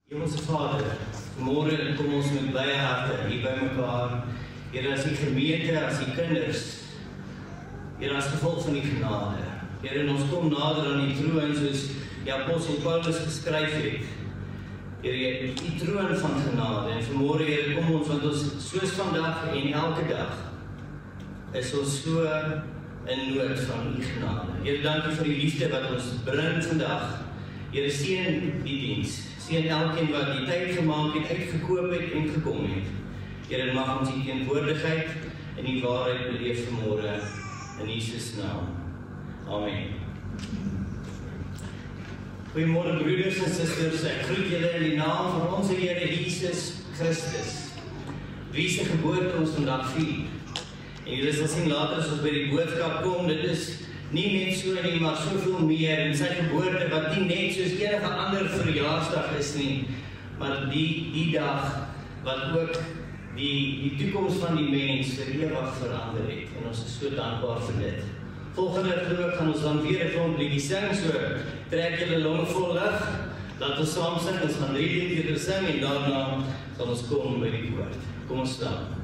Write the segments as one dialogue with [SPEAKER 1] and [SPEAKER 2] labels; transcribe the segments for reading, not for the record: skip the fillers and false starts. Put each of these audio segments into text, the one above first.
[SPEAKER 1] Hemelse Vader, vanmorgen kom ons met blye harte hier by mekaar. Here, as die gemeente, as die kinders, Here, as gevolg van die genade. Here, en ons kom nader aan die troon soos die apostel Paulus geskryf het. Here, die troon van genade. En vanmorgen, Here, kom ons, want ons soos vandag en elke dag is ons so in nood van die genade. Here, dankie vir die liefde wat ons bring vandag. Here, seën die diens. Seën elkeen wat die tyd gemaak het, uitgekoop het en gekom het. Here, mag ons die teenwoordigheid en die waarheid beleef vanmorgen in Jesus naam. Amen. Goeiemôre broeders en susters. Ek groet julle in die naam van onze Here Jesus Christus, wie se geboorte ons vandag vier. En julle sal sien later as ons by die boodskap kom, dit is nie net so nie, maar soveel meer, en sy geboorte wat nie net soos enige ander verjaarsdag is nie, maar die dag wat ook die toekoms van die mens vir ewig verander het, en ons is so dankbaar vir dit. Volgende geloof gaan ons dan weer 'n klomp liedjie sing, so trek julle longe vol lug, laat ons saam sing, ons gaan 3 liedjies sing, en daarna sal ons kom by die woord. Kom ons staan.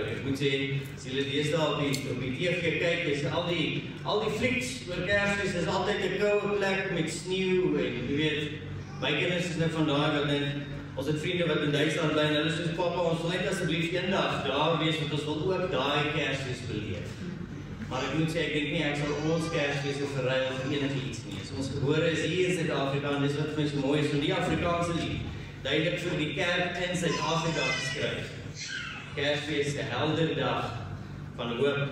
[SPEAKER 1] onthou. Ek moet sê, as julle deesdae op die TV kyk, is al die flieks oor Kersfees is altyd 'n koue plek met sneeu en jy weet, my kinders is nou van daai wat dink, ons het vriende wat in Duitsland bly en hulle sê pappa, ons wil net asseblief eendag daar wees want ons wil ook daai Kersfees beleef. Maar ek moet sê, ek dink nie ek sal ons Kersfees verruil vir enigiets nie. So ons gebore is hier in Suid-Afrika en dis wat vir my so mooi is van die Afrikaanse lied. Duidelik vir die kerk in Suid-Afrika geskryf. Kersfees, 'n helder dag van hoop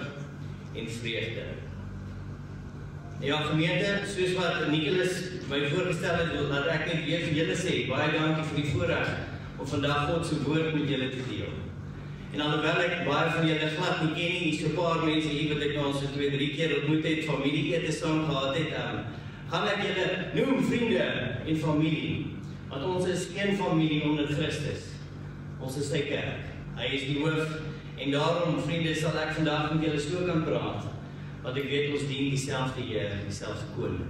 [SPEAKER 1] en vreugde. Ja, gemeente, soos wat Nicholas my voorgestel het, laat ek net weer vir julle sê, baie dankie vir die voorreg om vandag God se woord met julle te deel. En alhoewel ek baie van julle glad nie ken nie, so 'n paar mense hier wat ek nou al so 2-3 keer ontmoet het, familie-ete saam gehad het, gaan ek julle noem vriende en familie, want ons is een familie onder Christus. Ons is sy kerk. Hy is die hoof en daarom, vriende, sal ek vandag met julle so kan praat, want ek weet ons dien dieselfde Here, dieselfde koning.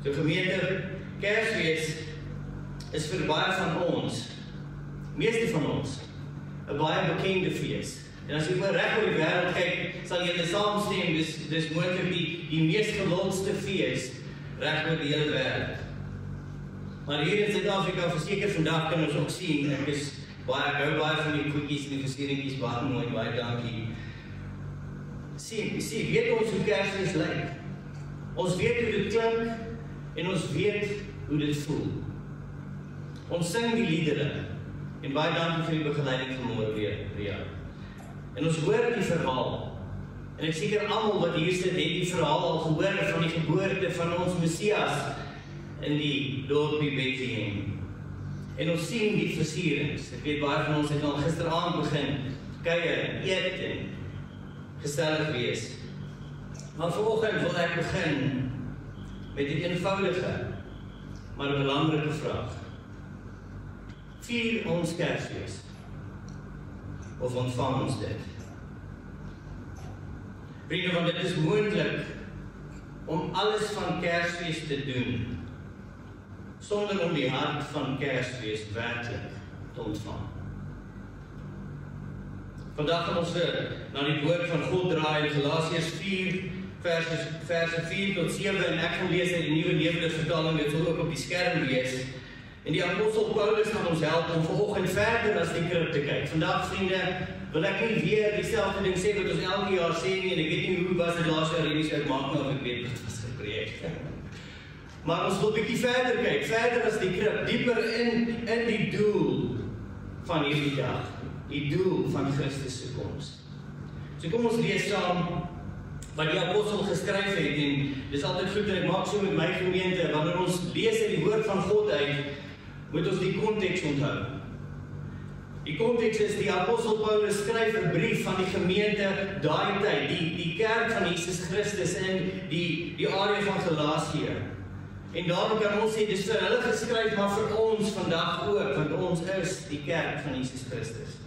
[SPEAKER 1] So gemeente, Kersfees is vir baie van ons, meeste van ons, 'n baie bekende fees. En as jy oor reg oor die wêreld kyk, sal jy saamstem, dis moontlik die mees gewildste fees reg oor die hele wêreld. Maar hier in Suid-Afrika, verseker vandag kan ons ook sien, ek hou baie van die koekies en die versieringkies, baie mooi, baie dankie. Sien, weet ons hoe Kersfees lyk. Ons weet hoe dit klink en ons weet hoe dit voel. Ons sing die liedere en baie dankie vir die begeleiding vanmôre weer, Ria. En ons hoor die verhaal. En ek seker almal wat hier sit, het die verhaal al gehoor van die geboorte van ons Messias in die dorpie Bethlehem. En ons sien die versierings. Ek weet baie van ons het al gisteraand begin kuier, eet en gesellig wees. Maar vanoggend wil ek begin met 'n eenvoudige, maar 'n belangrike vraag. Vier ons Kersfees? Of ontvang ons dit? Vriende, want dit is moontlik om alles van Kersfees te doen, sonder om die hart van Kersfees werklik te ontvang. Vandag gaan ons na die woord van God draai in Galasiërs 4, verse 4 tot 7, en ek gaan lees uit die Nuwe Lewende Vertaling, dit sal ook op die skerm wees. En die apostel Paulus gaan ons help om vanoggend verder as die krib te kyk. Vandag, vriende, wil ek nie weer dieselfde ding sê wat ons elke jaar sê nie, en ek weet nie hoe was dit laas jaar nie, so ek maak nou of ek weet wat was gepreek. Maar ons wil 'n bietjie verder kyk, verder as die krib, dieper in die doel van hierdie dag, die doel van Christus se koms. So kom ons lees saam wat die apostel geskryf het, en dis altyd goed en ek maak so met my gemeente, wanneer ons lees uit die woord van God uit, moet ons die konteks onthou. Die konteks is die apostel Paulus skryf 'n brief van die gemeente daai tyd, die kerk van Jesus Christus in die area van Galasië. En daarom kan ons sê, dis vir hulle geskryf, maar vir ons vandag ook, want ons is die kerk van Jesus Christus.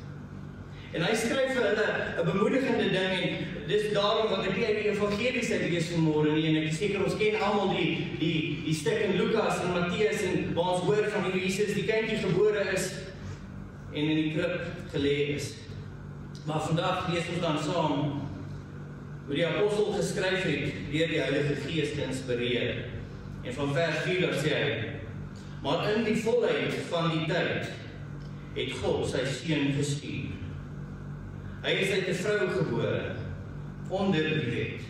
[SPEAKER 1] En hy skryf vir hulle 'n bemoedigende ding, en dis daarom wat ek nie uit die evangelies uit lees vanmôre nie, en ek is seker ons ken almal die stuk in Lukas en Matteus, en waar ons hoor van hoe Jesus die kindjie gebore is, en in die krib gelê is. Maar vandag lees ons dan saam hoe die apostel geskryf het deur die Heilige Gees geïnspireer. En van vers 4 sê hy, maar in die volheid van die tyd het God sy seun gestuur. Hy is uit 'n vrou gebore onder die wet,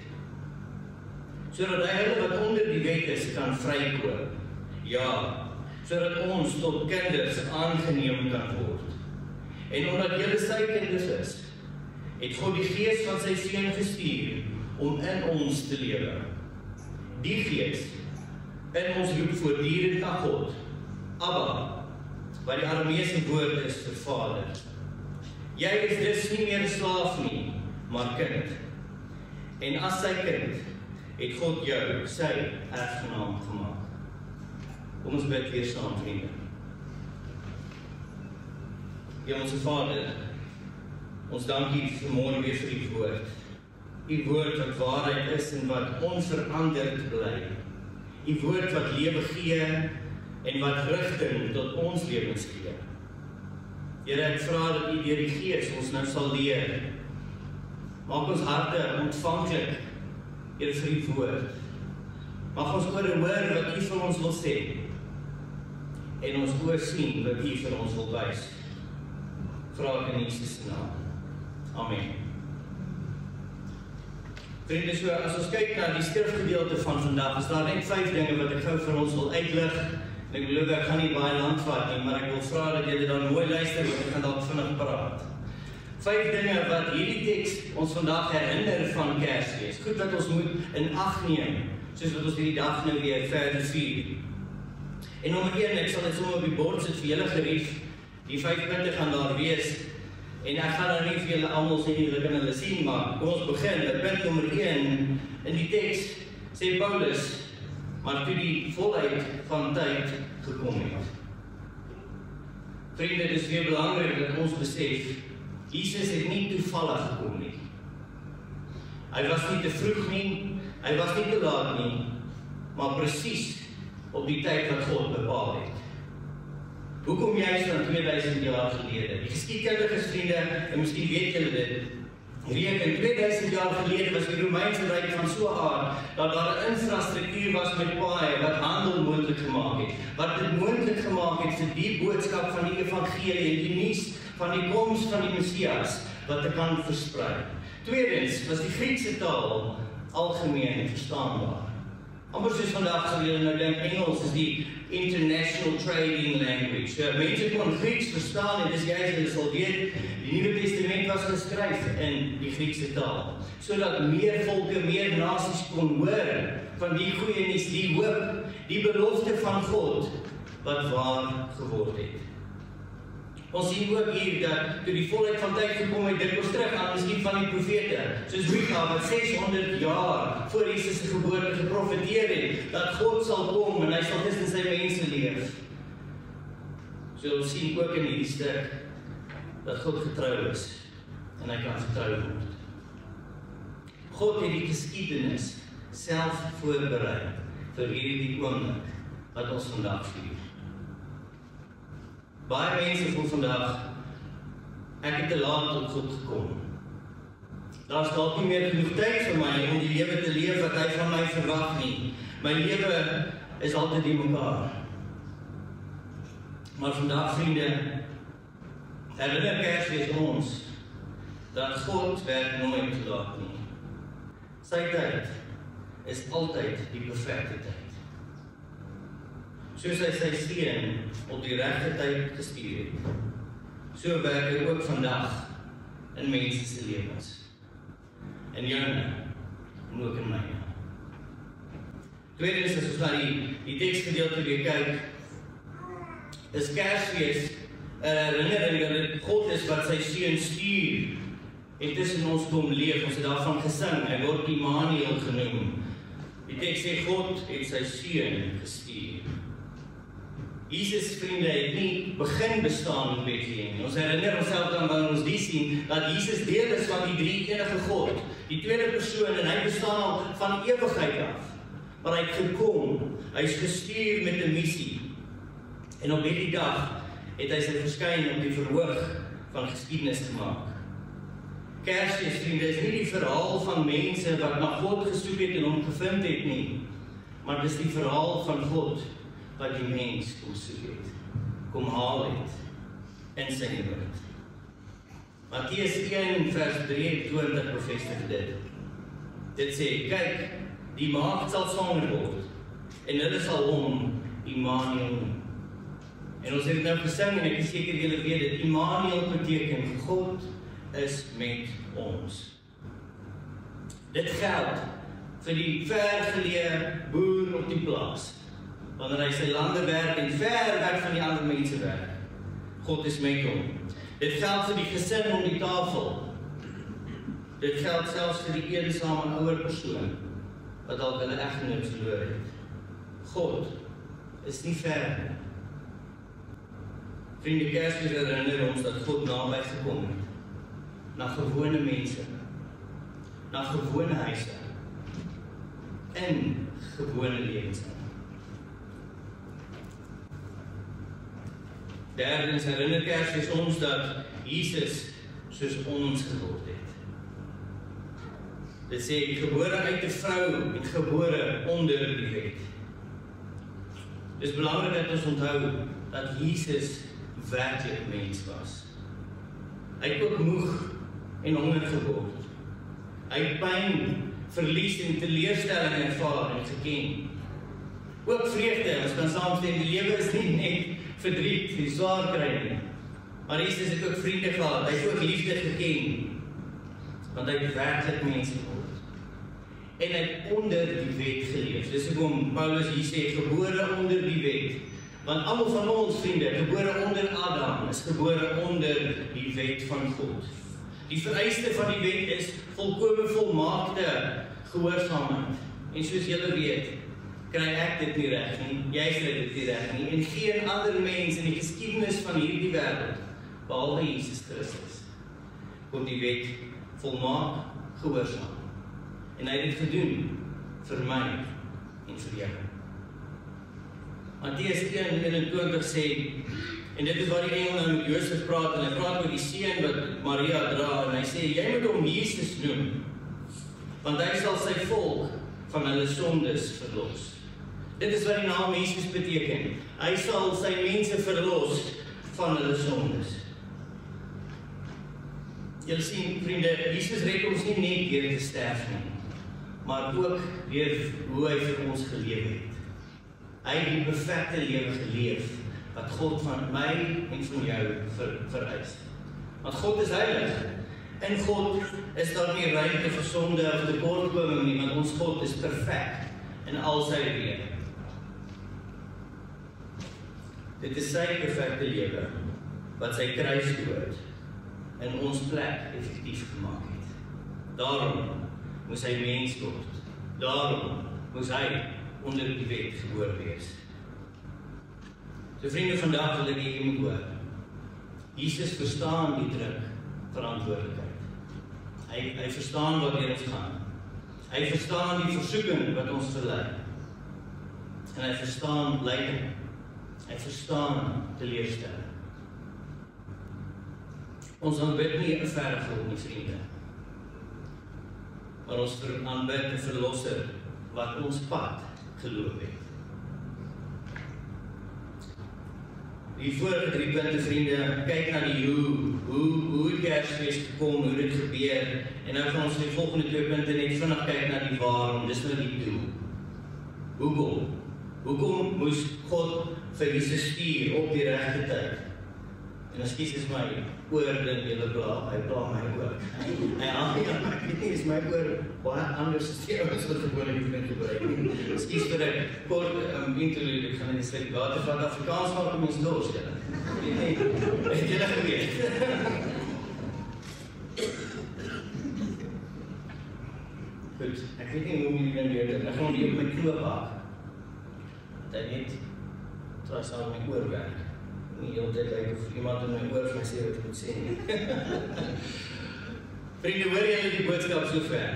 [SPEAKER 1] sodat hy hulle wat onder die wet is kan vrykoop. Ja, sodat ons tot kinders aangeneem kan word. En omdat julle sy kinders is, het God die Gees van sy seun gestuur om in ons te lewe. Die Gees in ons roep voortdurend na God, Abba, wat die Arameese woord is vir Vader. Jy is dus nie meer 'n slaaf nie, maar kind. En as sy kind, het God jou sy erfgenaam gemaak. Kom ons bid weer saam, vriende. Hemelse Vader, ons dank U vanmôre weer vir U woord. U woord wat waarheid is en wat onveranderd bly. U woord wat lewe gee en wat rigting tot ons lewens gee. Here, ek vra dat U deur die Gees ons nou sal leer. Maak ons harte ontvanklik, Here, vir U woord. Mag ons ore hoor wat U vir ons wil sê, en ons oor sien wat U vir ons wil wys. Vra ek in Jesus se naam. Amen. Vriende, so as ons kyk na die skrifgedeelte van vandag, is daar net 5 dinge wat ek gou vir ons wil uitlig. En ek belowe ek gaan nie baie lank vat nie, maar ek wil vra dat julle dan mooi luister, want ek gaan dalk vinnig praat. 5 dinge wat hierdie teks ons vandag herinner van Kersfees. Goed wat ons moet in ag neem, soos wat ons hierdie dag nou weer verder vier. En nommer 1, ek sal dit sommer op die bord sit vir julle gerief. Die 5 punte gaan daar wees. En ek gaan nou nie vir julle almal sê nie, julle kan hulle sien, maar kom ons begin. Punt nommer 1 in die teks sê Paulus, maar toe die volheid van tyd gekom het. Vriende, dit is weer belangrik dat ons besef, Jesus het nie toevallig gekom nie. Hy was nie te vroeg nie, hy was nie te laat nie, maar presies op die tyd wat God bepaal het. Hoekom juist van 2000 jaar gelede? Die geskiedkundiges, vriende, en miskien weet julle dit, reken 2000 jaar gelede was die Romeinse Ryk van so 'n aard dat daar 'n infrastruktuur was met paaie wat handel moontlik gemaak het, wat dit moontlik gemaak het vir die boodskap van die evangelie en die nuus van die koms van die Messias wat te kan versprei. Tweedens was die Griekse taal algemeen verstaanbaar. Amper soos vandag sal julle nou dink Engels is die international trading language. Mense kon Grieks verstaan en dis juist julle sal weet, die Nuwe Testament was geskryf in die Griekse taal, sodat meer volke, meer nasies kon hoor van die goeie nuus, die hoop, die belofte van God wat waar geword het. Ons sien ook hier dat toe die volheid van tyd gekom het, dit was terug aan miskien van die profete, soos Mika wat 600 jaar voor Jesus se geboorte geprofeteer het, dat God sal kom en hy sal tussen sy mense leef. So ons sien ook in hierdie stuk dat God getrou is en hy kan vertrou word. God het die geskiedenis self voorberei vir hierdie oomblik wat ons vandag vier. Baie mense voel vandag, ek het te laat tot God gekom. Daar is dalk nie meer genoeg tyd vir my om die lewe te leef wat hy van my verwag nie. My lewe is altyd in mekaar. Maar vandag, vriende, herinner Kersfees ons dat God werk nooit te laat nie. Sy tyd is altyd die perfekte tyd. Soos hy sy seun op die regte tyd gestuur het, so werk hy ook vandag in mense se lewens. In joune, en ook in myne. Tweedens, as ons na die teksgedeelte weer kyk, is Kersfees 'n herinnering dat dit God is wat sy seun stuur en tussen ons kom leef. Ons het daarvan gesing, hy word Immanuel genoem. Die teks sê God het sy seun gestuur. Jesus, vriende, het nie begin bestaan in Bethlehem. Ons herinner onsself dan wanneer ons die sien, dat Jesus deel is van die drie enige God, die tweede persoon, en hy bestaan al van ewigheid af. Maar hy het gekom, hy is gestuur met 'n missie. En op hierdie dag het hy sy verskyn op die verhoog van geskiedenis gemaak. Kersfees, vriende, is nie die verhaal van mense wat na God gesoek het en hom gevind het nie, maar dis die verhaal van God wat die mens kom soek het, kom haal het in sy woord. Matteus 1 vers 23 bevestig dit. Dit sê, kyk, die maagd sal swanger word en hulle sal hom Immanuel noem. En ons het nou gesing en ek is seker julle weet dit, Immanuel beteken God is met ons. Dit geld vir die vergeleë boer op die plaas, wanneer hy sy lande werk en ver weg van die ander mense werk. God is met hom. Dit geld vir die gesin om die tafel. Dit geld selfs vir die eensame ouer persoon wat dalk hulle eggenoot verloor het. God is nie ver nie. Vriende, Kersfees herinner ons dat God naby gekom het. Na gewone mense. Na gewone huise. In gewone lewens. Derdens herinner Kersfees ons dat Jesus soos ons geword het. Dit sê, gebore uit 'n vrou en gebore onder die wet. Dit is belangrik dat ons onthou dat Jesus werklik mens was. Hy het ook moeg en honger geword. Hy het pyn, verlies en teleurstelling ervaar en geken. Ook vreugde, ons kan saamstem, die lewe is nie net verdriet en swaar kry nie. Maar Jesus het ook vriende gehad, hy het ook liefde geken, want hy het werklik mens geword. En hy het onder die wet geleef. Dis hoekom Paulus hier sê, gebore onder die wet. Want almal van ons vriende, gebore onder Adam, is gebore onder die wet van God. Die vereiste van die wet is volkome volmaakte gehoorsaamheid. En soos julle weet, kry ek dit nie reg nie, jy kry dit nie reg nie, en geen ander mens in die geskiedenis van hierdie wêreld, behalwe Jesus Christus, kon die wet volmaak gehoorsaam. En hy het dit gedoen vir my en vir jou. Matteus 1:21 sê, en dit is waar die engel nou met Josef praat, en hy praat oor die seun wat Maria dra, en hy sê, jy moet hom Jesus noem, want hy sal sy volk van hulle sondes verlos. Dit is wat die naam Jesus beteken. Hy sal sy mense verlos van hulle sondes. Julle sien, vriende, Jesus red ons nie net deur te sterf nie, maar ook deur hoe hy vir ons geleef het. Hy het die perfekte lewe geleef, wat God van my en van jou vereis. Want God is heilig. In God is daar nie ruimte vir sonde of tekortkoming nie, want ons God is perfek in al sy weë. Dit is sy perfekte lewe, wat sy kruisdood in ons plek effektief gemaak het. Daarom moes hy mens word. Daarom moes hy onder die wet gebore wees. So vriende, vandag wil ek hê jy moet hoor. Jesus verstaan die druk verantwoordelikheid. Hy verstaan wat deur ons gaan. Hy verstaan die versoeking wat ons verlei. En hy verstaan lyding. Hy verstaan teleurstelling. Ons aanbid nie 'n vergod nie, vriende. Maar ons aanbid 'n verlosser wat ons pad geloop het. Die vorige 3 punte, vriende, kyk na die hoe die Kersfees gekom, hoe dit gebeur, en nou gaan ons die volgende 2 punte net vinnig kyk na die waarom, dis nou die doel. Hoekom moes God vir Jesus stuur op die regte tyd? En ekskuus is my oording julle bla, hy bla my ook. Ek weet nie, is my oor baie anders as die ouens wat gewoonlik die gebruik nie. Ekskuus vir 'n kort interlude, ek gaan in die sluk water van Afrikaans maak om ons dors, julle. Het julle geweet? Goed, ek weet nie hoe om jullie nou leer, ek gaan die op my knoop haak. Dat hy net, so hy sal my oor werk. Nie heel tyd lyk of iemand in my oor vir my sê wat ek moet sê nie. Vriende, hoor julle die boodskap so ver?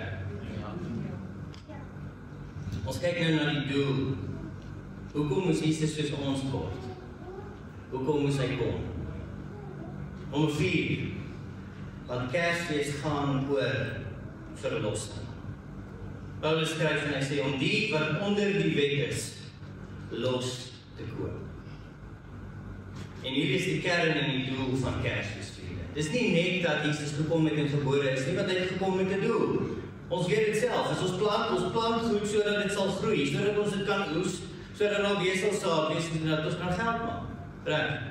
[SPEAKER 1] Ons kyk nou na die doel. Hoekom moes Jesus soos ons word? Hoekom moes hy kom? Nommer 4. Want Kersfees gaan oor verlossing. Paulus skryf en hy sê, om die wat onder die wet is, los te koop. En hier is die kern en die doel van Kersfees, vriende. Dis nie net dat Jesus gekom het en gebore is nie, want hy het gekom met 'n doel. Ons weet dit self, as ons plant goed sodat dit sal groei, sodat ons dit kan oes, sodat daar weer sal saad wees en dat ons kan geld maak. Reg.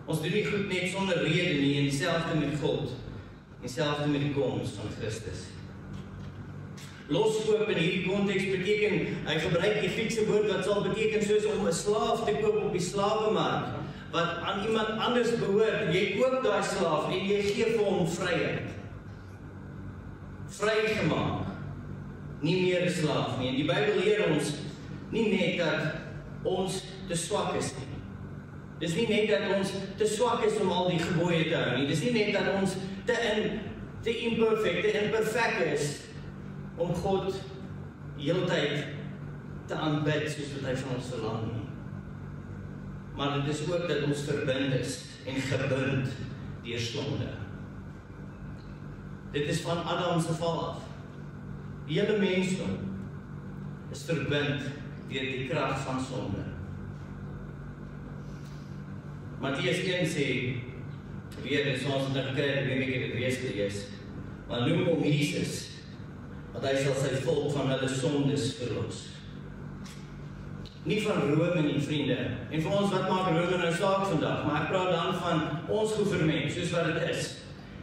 [SPEAKER 1] Ons doen nie goed net sonder rede nie, en dieselfde met God, en dieselfde met die koms van Christus. Loskoop in hierdie konteks beteken, hy gebruik die Griekse woord wat sal beteken soos om 'n slaaf te koop op die slawemark, wat aan iemand anders behoort, jy koop daai slaaf en jy gee vir hom vryheid. Vrygemaak, nie meer 'n slaaf nie. En die Bybel leer ons nie net dat ons te swak is nie. Dis nie net dat ons te swak is om al die gebooie te hou nie. Dis nie net dat ons te imperfek is om God heeltyd te aanbid soos wat hy van ons verlang nie. maar dit is ook dat ons verbind is en gebind deur sonde. Dit is van Adam se val af. Die hele mensdom is verbind deur die krag van sonde. Matteus 1 sê, weer, soos ons gekry het, ek het dit reeds gelees, maar noem hom Jesus, want hy sal sy volk van hulle sondes verlos. Nie van Rome nie, vriende. En vir ons, wat maak Rome nou saak vandag? Maar ek praat dan van ons gouvernement, soos wat dit is.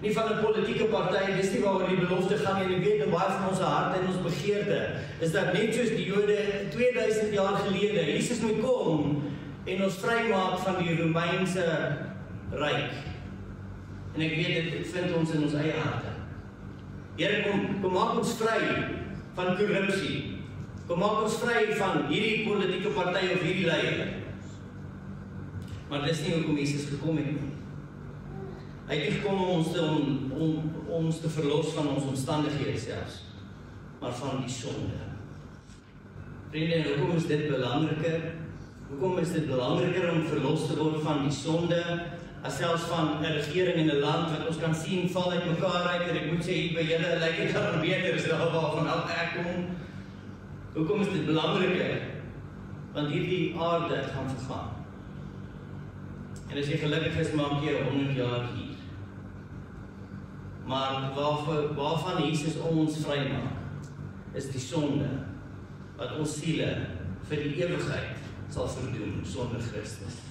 [SPEAKER 1] Nie van 'n politieke party, dis nie waaroor die belofte gaan nie, en ek weet, baie van ons harte en ons begeerte, is dat net soos die Jode 2000 jaar gelede, Jesus moet kom, en ons vrymaak van die Romeinse ryk. En ek weet, dit vind ons in ons eie harte. Here, kom maak ons vry van korrupsie. Kom maak ons vry van hierdie politieke party of hierdie leier. Maar dis nie hoekom Jesus gekom het nie. Hy het nie gekom om ons te verlos van ons omstandighede selfs, maar van die sonde. Vriende, hoekom is dit belangriker? Hoekom is dit belangriker om verlos te word van die sonde, as selfs van 'n regering in 'n land wat ons kan sien val uit mekaar uit, en ek moet sê, hier by julle lyk dit dan beter as daar waarvan ek kom. Hoekom is dit belangriker? Want hierdie aarde gaan vergaan. En as jy gelukkig is, maak jy 100 jaar hier. Maar waarvan Jesus ons vrymaak, is die sonde, wat ons siele vir die ewigheid sal verdoem sonder Christus.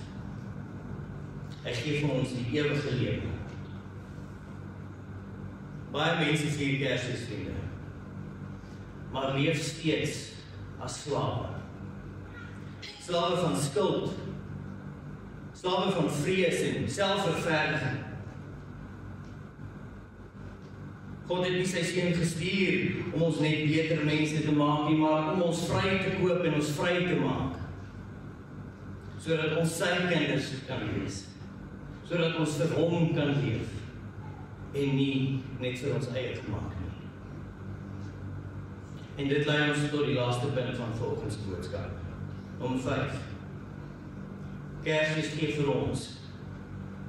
[SPEAKER 1] Hy gee vir ons die ewige lewe. Baie mense vier Kersfees, vriende, maar leef steeds as slawe. Slawe van skuld, slawe van vrees en selfververdiging. God het nie sy seun gestuur om ons net beter mense te maak nie, maar om ons vry te koop en ons vry te maak. Sodat ons sy kinders kan wees. Sodat ons vir hom kan leef. En nie net vir ons eie gemaak nie. En dit lei ons tot die laaste punt van volgens boodskap. Nommer 5. Kersfees gee vir ons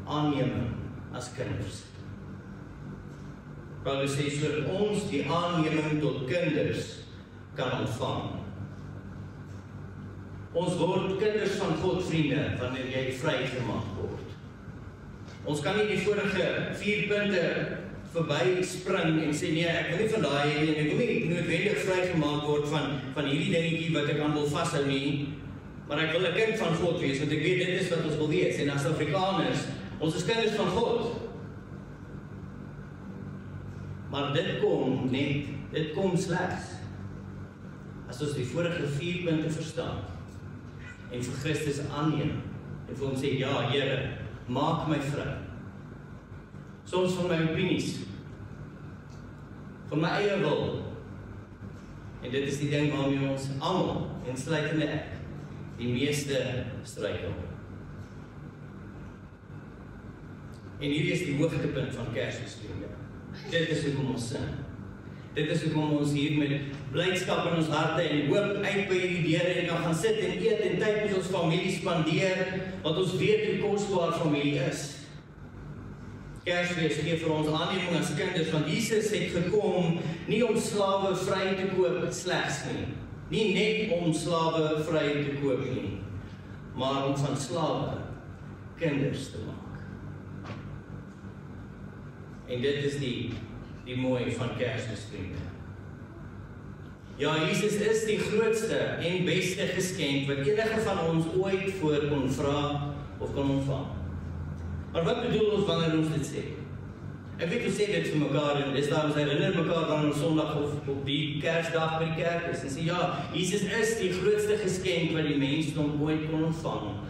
[SPEAKER 1] aanneming as kinders. Paulus sê, sodat ons die aanneming tot kinders kan ontvang. Ons word kinders van God, vriende, wanneer jy vrygemaak word. Ons kan nie die vorige 4 punte verby spring en sê, nee, ek wil nie van daai hê nie, en ek wil nie noodwendig vrygemaak word van hierdie dingetjie wat ek aan wil vashou nie, maar ek wil 'n kind van God wees, want ek weet dit is wat ons wil wees, en as Afrikaners, ons is kinders van God. Maar dit kom slegs as ons die vorige 4 punte verstaan en vir Christus aanneem en vir hom sê, ja, Here, maak my vry. Soms van my opinies, van my eie wil. En dit is die ding waarmee ons almal, insluitende ek, die meeste struikel. En hierdie is die hoogtepunt van Kersfees, vriende. Dit is hoekom ons sing. Dit is hoekom ons hier met blydskap in ons harte en hoop uit by hierdie deure en kan gaan sit en eet en tyd met ons familie spandeer, want ons weet hoe kosbaar familie is. Kersfees gee vir ons aanneming as kinders, want Jesus het gekom nie om slawe vry te koop slegs nie. Nie net om slawe vry te koop nie, maar om van slawe kinders te maak. En dit is die mooi van Kersfees, vriende. Ja, Jesus is die grootste en beste geskenk wat enige van ons ooit voor kon vra of kon ontvang. Maar wat bedoel ons wanneer ons dit sê? Ek weet ons sê dit vir mekaar en dis daar ons herinner mekaar dan op Sondag of op die Kersdag by die kerk is en sê ja, Jesus is die grootste geskenk wat die mensdom ooit kon ontvang.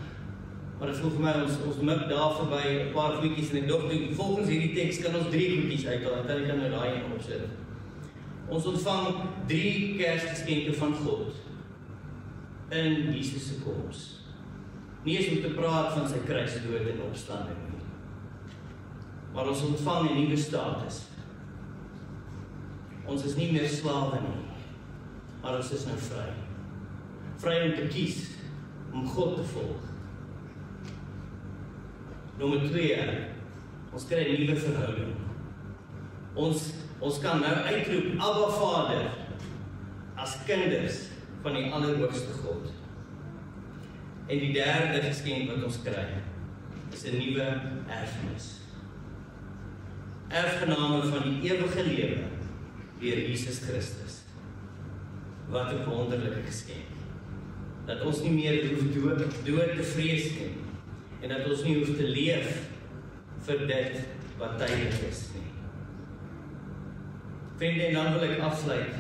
[SPEAKER 1] Maar dit voel vir my, ons mik daar verby 'n paar goedjies en ek dink, volgens hierdie teks kan ons 3 goedjies uithaal, en kan nou daai een opsit. Ons ontvang 3 Kersgeskenke van God in Jesus se koms. Nie eens om te praat van sy kruisdood en opstanding nie. Maar ons ontvang 'n nuwe status. Ons is nie meer slawe nie, maar ons is nou vry. Vry om te kies, om God te volg. Nommer 2, ons kry 'n nuwe verhouding. Ons kan nou uitroep, Abba Vader, as kinders van die Allerhoogste God. En die derde geskenk wat ons kry, is 'n nuwe erfenis. Erfgename van die ewige lewe deur Jesus Christus. Wat 'n wonderlike geskenk. Dat ons nie meer hoef dood te vrees nie, en dat ons nie hoef te leef vir dit wat tydelik is nie. Vriende, en dan wil ek afsluit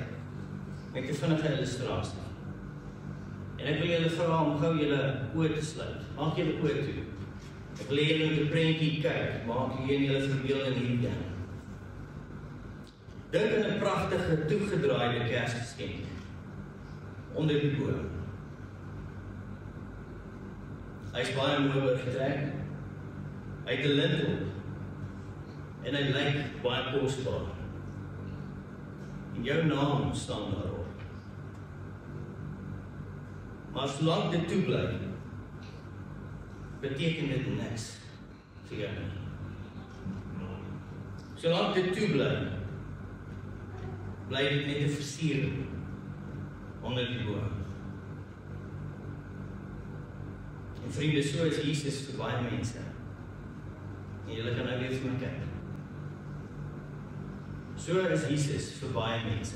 [SPEAKER 1] met 'n vinnige illustrasie. En ek wil julle vra om gou julle oë te sluit. Maak julle oë toe. Ek wil julle met 'n prentjie kyk. Maak hier in julle verbeelding hierdie ding. Dink aan 'n pragtige toegedraaide Kersgeskenk onder die boom. Hy is baie mooi oorgetrek. Hy het 'n lint op. En hy lyk baie kosbaar. En jou naam staan daarop. Maar solank dit toe bly, beteken dit niks vir jou nie. Solank dit toe bly, bly dit net 'n versiering onder die boom. En vriende, so is Jesus vir baie mense. En julle kan nou weer vir my kyk. So is Jesus vir baie mense.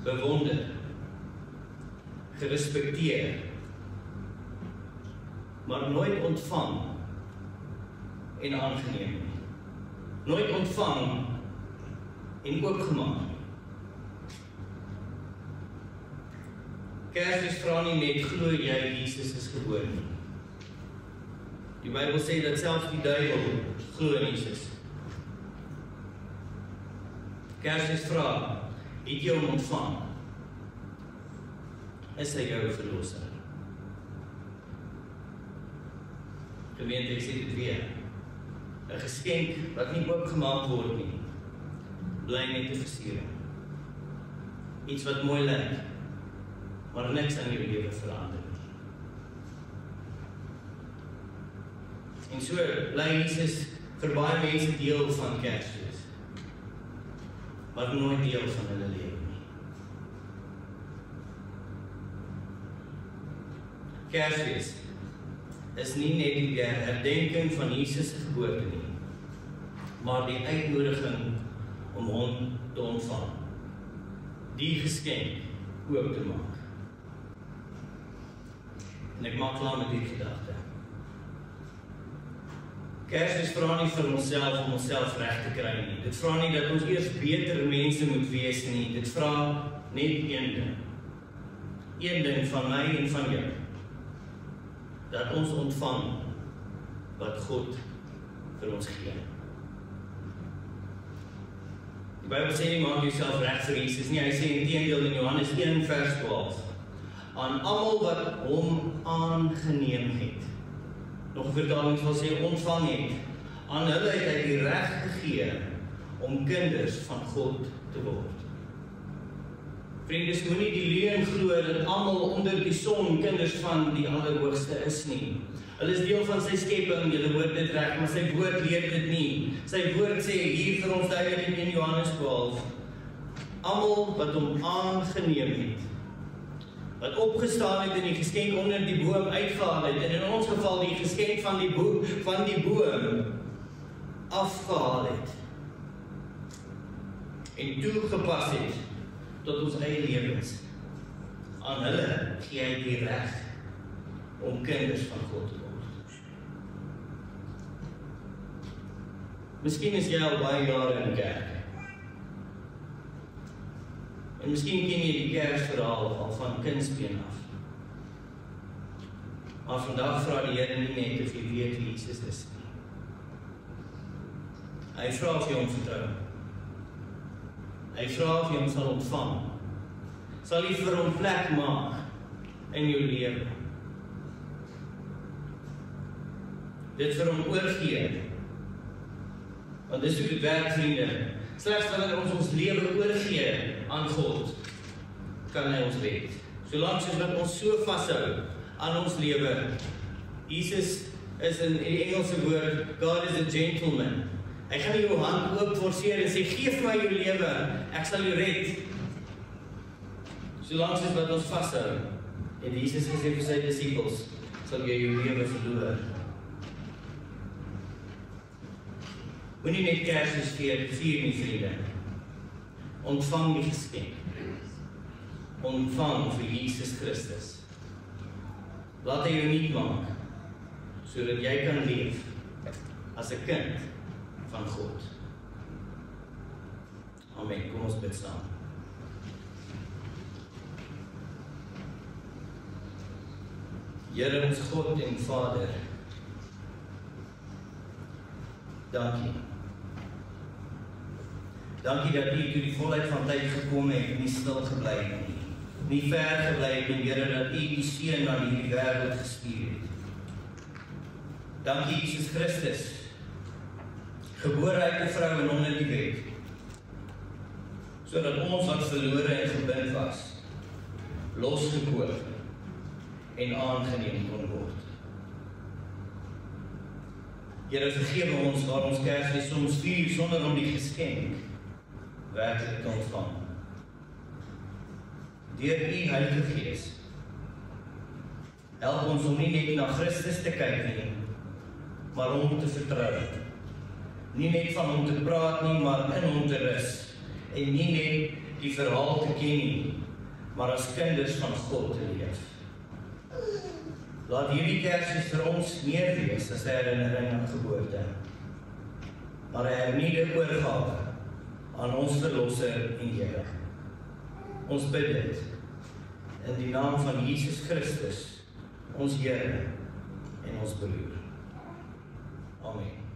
[SPEAKER 1] Bewonder, gerespekteer, maar nooit ontvang en aangeneem nie. Nooit ontvang en oopgemaak. Kersfees vra nie net, glo jy Jesus is gebore nie. Die Bybel sê dat selfs die duiwel glo in Jesus. Kersfees vra, het jy hom ontvang? Is hy jou verlosser? Gemeente, ek sê dit weer. 'n Geskenk wat nie oopgemaak word nie, bly net 'n versiering. Iets wat mooi lyk, maar niks aan jou lewe verander nie. En so bly Jesus vir baie mense deel van Kersfees, maar nooit deel van hulle lewe nie. Kersfees is nie net die herdenking van Jesus se geboorte nie, maar die uitnodiging om hom te ontvang. Die geskenk oop te maak. En ek maak klaar met die gedagte. Kersfees vra nie vir onsself om onsself reg te kry nie. Dit vra nie dat ons eers beter mense moet wees nie. Dit vra net een ding. Een ding van my en van jou. Dat ons ontvang wat God vir ons gee. Die Bybel sê nie maak jouself reg vir Jesus nie. Hy sê inteendeel in Johannes 1 vers 12. Aan almal wat hom aangeneem het. Nog 'n vertaling sal sê ontvang het. Aan hulle het hy die reg gegee om kinders van God te word. Vriende, moenie die leuen glo dat almal onder die son kinders van die Allerhoogste is nie. Hulle is deel van sy skepping, julle hoor dit reg, maar sy woord leer dit nie. Sy woord sê hier vir ons duidelik in 1 Johannes 12, almal wat hom aangeneem het, wat opgestaan het en die geskenk onder die boom uitgehaal het, en in ons geval die geskenk van die boom afgehaal het, en toegepas het tot ons eie lewens. Aan hulle gee hy die reg om kinders van God te word. Miskien is jy al baie jare in die kerk. En miskien ken jy die Kersverhaal al van kindsbeen af. Maar vandag vra die Here nie net of jy weet wie Jesus is nie. Hy vra of jy hom vertrou. Hy vra of jy hom sal ontvang. Sal jy vir hom plek maak in jou lewe. Dit vir hom oorgee. Want dis hoe dit werk, vriende. Slegs wanneer ons lewe oorgee aan God, kan hy ons red. Solank soos wat ons so vashou aan ons lewe, Jesus is in die Engelse woord, God is a gentleman. Hy gaan nie jou hand oop forceer en sê, geef my jou lewe, ek sal jou red. Solank soos wat ons vashou. En Jesus gesê vir sy disippels, sal jy jou lewe verloor. Moenie net Kersfees vier nie, vriende. Ontvang die geskenk. Ontvang vir Jesus Christus. Laat hy jou nuut maak, sodat jy kan leef as 'n kind van God. Amen. Kom ons bid saam. Here ons God en Vader, dankie. Dankie dat U toe die volheid van tyd gekom het, nie stil gebly het nie. Nie ver gebly het nie, Here, dat U die seun aan hierdie wêreld gestuur het. Dankie Jesus Christus, gebore uit 'n vrou en onder die wet, sodat ons wat verlore en gebind was, losgekoop en aangeneem kon word. Here, vergewe ons waar ons Kersfees soms vier sonder om die geskenk werklik te ontvang. Deur U Heilige Gees, help ons om nie net na Christus te kyk nie, maar om hom te vertrou. Nie net van hom te praat nie, maar in hom te rus. En nie net die verhaal te ken nie, maar as kinders van God te leef. Laat hierdie Kersfees vir ons meer wees as 'n herinnering aan geboorte, maar 'n hernieude oorgawe aan ons Verlosser en Here. Ons bid dit in die naam van Jesus Christus, ons Here en ons broer. Amen.